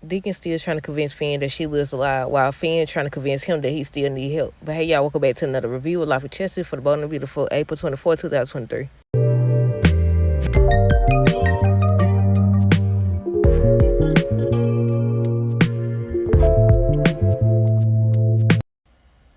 Deacon still trying to convince Finn that Sheila is alive, while Finn trying to convince him that he still need help. But hey, y'all, welcome back to another review of Life with Chester for the Bold and Beautiful, April 24, 2023.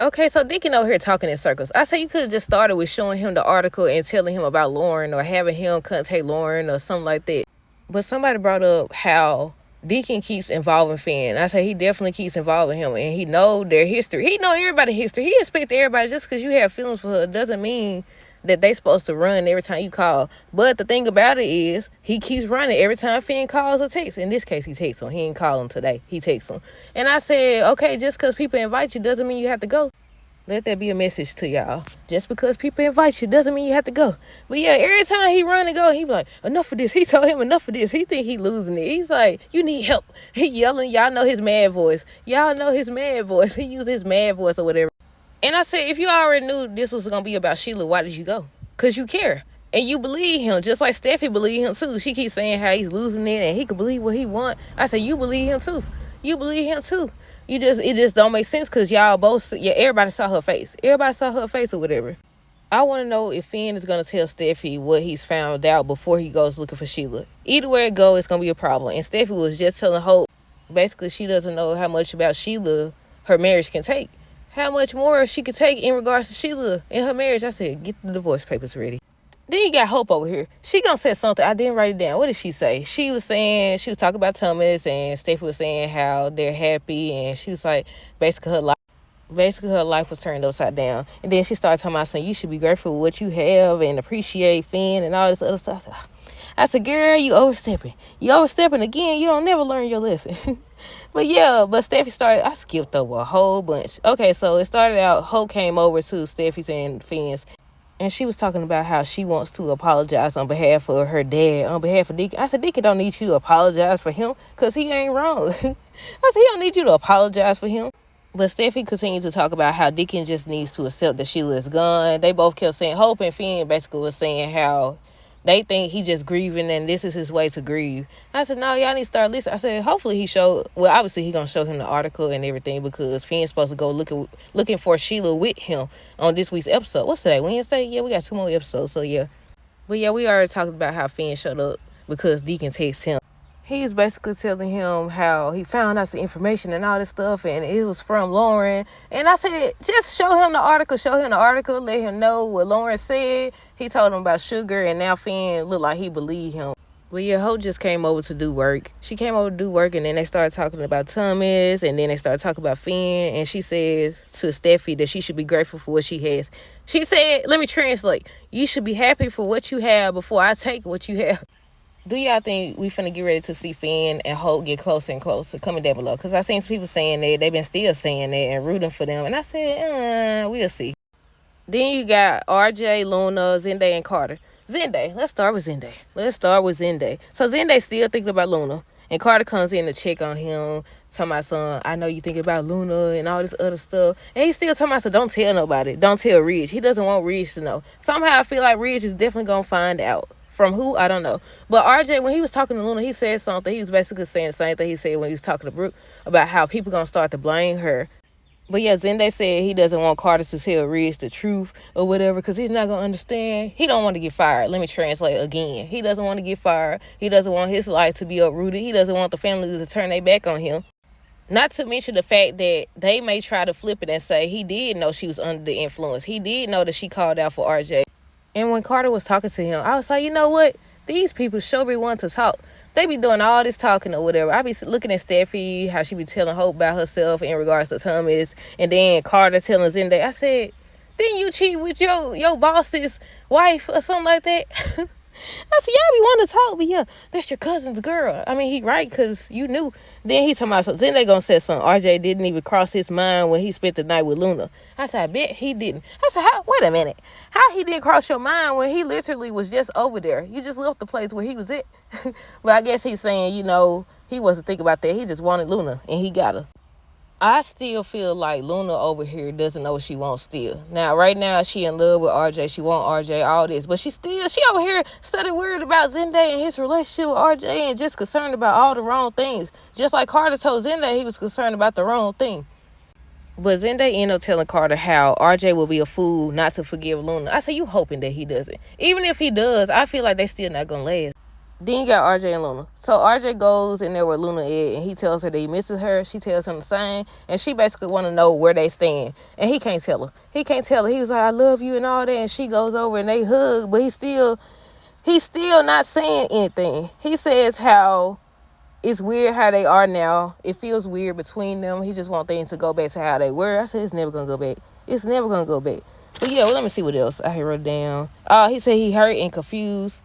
Okay, so Deacon over here talking in circles. I say you could have just started with showing him the article and telling him about Lauren, or having him contact Lauren or something like that. But somebody brought up how Deacon keeps involving Finn. I say he definitely keeps involving him, and he know their history. He know everybody's history. He expect everybody, just because you have feelings for her doesn't mean that they supposed to run every time you call. But the thing about it is, he keeps running every time Finn calls or texts. In this case, he texts him. He ain't call him today. He texts him. And I said, okay, just because people invite you doesn't mean you have to go. Let that be a message to y'all. Just because people invite you doesn't mean you have to go. But yeah, every time he run and go, he be like, enough of this. He told him enough of this. He think he losing it. He's like, you need help. He yelling. Y'all know his mad voice. Y'all know his mad voice. He used his mad voice or whatever. And I said, if you already knew this was going to be about Sheila, why did you go? Because you care. And you believe him, just like Steffi believe him too. She keeps saying how he's losing it and he can believe what he want. I said, you believe him too. You believe him too. It just don't make sense, because y'all both, everybody saw her face. Everybody saw her face or whatever. I want to know if Finn is going to tell Steffi what he's found out before he goes looking for Sheila. Either way it goes, it's going to be a problem. And Steffi was just telling Hope, basically she doesn't know how much about Sheila her marriage can take. How much more she could take in regards to Sheila and her marriage. I said, get the divorce papers ready. Then you got Hope over here. She gonna say something. I didn't write it down. What did she say? She was talking about Thomas, and Steffi was saying how they're happy, and she was like, basically her life was turned upside down. And then she started talking about saying, you should be grateful for what you have and appreciate Finn and all this other stuff. I said, girl, you overstepping. You overstepping again. You don't never learn your lesson. But Steffi started, I skipped over a whole bunch. Okay, so it started out, Hope came over to Steffi's and Finn's, and she was talking about how she wants to apologize on behalf of her dad, on behalf of Deacon. I said, Deacon don't need you to apologize for him, because he ain't wrong. I said, he don't need you to apologize for him. But Steffi continued to talk about how Deacon just needs to accept that Sheila is gone. They both kept saying, Hope and Finn basically was saying how they think he just grieving and this is his way to grieve. I said, no, y'all need to start listening. I said, hopefully obviously he gonna show him the article and everything, because Finn's supposed to go looking for Sheila with him on this week's episode. What's today, Wednesday? Yeah, we got 2 more episodes, so yeah. But yeah, we already talked about how Finn showed up because Deacon texted him. He's basically telling him how he found out the information and all this stuff, and it was from Lauren. And I said, just show him the article, let him know what Lauren said. He told him about Sugar, and now Finn looked like he believed him. But yeah, Hope just came over to do work. She came over to do work, and then they started talking about Thomas, and then they started talking about Finn, and she says to Steffi that she should be grateful for what she has. She said, let me translate, you should be happy for what you have before I take what you have. Do y'all think we finna get ready to see Finn and Hope get closer and closer? Comment down below. Because I seen some people saying that. They've been still saying that and rooting for them. And I said, we'll see. Then you got RJ, Luna, Zende, and Carter. Zende. Let's start with Zende. So Zende's still thinking about Luna. And Carter comes in to check on him. Talking about, son, I know you thinking about Luna and all this other stuff. And he's still talking about, so don't tell nobody. Don't tell Ridge. He doesn't want Ridge to know. Somehow I feel like Ridge is definitely going to find out. From who? I don't know. But RJ, when he was talking to Luna, he said something. He was basically saying the same thing he said when he was talking to Brooke about how people going to start to blame her. But yeah, Zende said he doesn't want Carter to tell Ridge the truth or whatever, because he's not going to understand. He don't want to get fired. Let me translate again. He doesn't want to get fired. He doesn't want his life to be uprooted. He doesn't want the family to turn their back on him. Not to mention the fact that they may try to flip it and say he did know she was under the influence. He did know that she called out for RJ. And when Carter was talking to him, I was like, you know what? These people sure be wanting to talk. They be doing all this talking or whatever. I be looking at Steffi, how she be telling Hope about herself in regards to Thomas. And then Carter telling Zende, I said, didn't you cheat with your boss's wife or something like that? I said, y'all be wanting to talk, but yeah, that's your cousin's girl. I mean, he right, because you knew. Then he talking about something. Then they going to say something. RJ didn't even cross his mind when he spent the night with Luna. I said, I bet he didn't. I said, wait a minute. How he didn't cross your mind when he literally was just over there? You just left the place where he was at. But I guess he's saying, he wasn't thinking about that. He just wanted Luna, and he got her. I still feel like Luna over here doesn't know what she wants still. Now, right now, she in love with RJ. She want RJ, all this. But she over here studying worried about Zendaya and his relationship with RJ and just concerned about all the wrong things. Just like Carter told Zendaya he was concerned about the wrong thing. But Zendaya ended up telling Carter how RJ will be a fool not to forgive Luna. I say, you hoping that he doesn't. Even if he does, I feel like they still not going to last. Then you got RJ and Luna. So RJ goes in there with Luna at, and he tells her that he misses her. She tells him the same, and she basically want to know where they stand. And he can't tell her. He can't tell her. He was like, I love you and all that. And she goes over and they hug, but he's still not saying anything. He says how it's weird how they are now. It feels weird between them. He just wants things to go back to how they were. I said, it's never going to go back. It's never going to go back. But yeah, well, let me see what else I wrote down. He said he hurt and confused.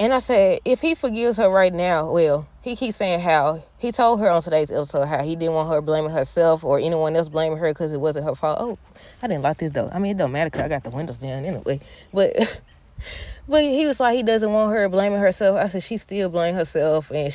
And I said, if he forgives her right now, well, he keeps saying how he told her on today's episode how he didn't want her blaming herself or anyone else blaming her because it wasn't her fault. Oh, I didn't like this though. I mean, it don't matter because I got the windows down anyway. But but he was like, he doesn't want her blaming herself. I said, she still blaming herself. And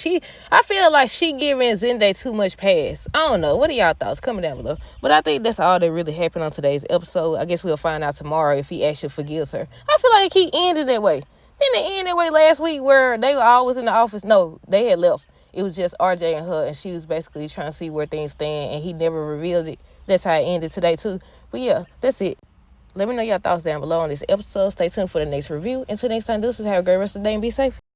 I feel like she giving Zendaya too much pass. I don't know. What are y'all thoughts? Comment down below. But I think that's all that really happened on today's episode. I guess we'll find out tomorrow if he actually forgives her. I feel like he ended that way. Didn't it end that way last week where they were always in the office? No, they had left. It was just RJ and her, and she was basically trying to see where things stand, and he never revealed it. That's how it ended today, too. But yeah, that's it. Let me know your thoughts down below on this episode. Stay tuned for the next review. Until next time, deuces, have a great rest of the day and be safe.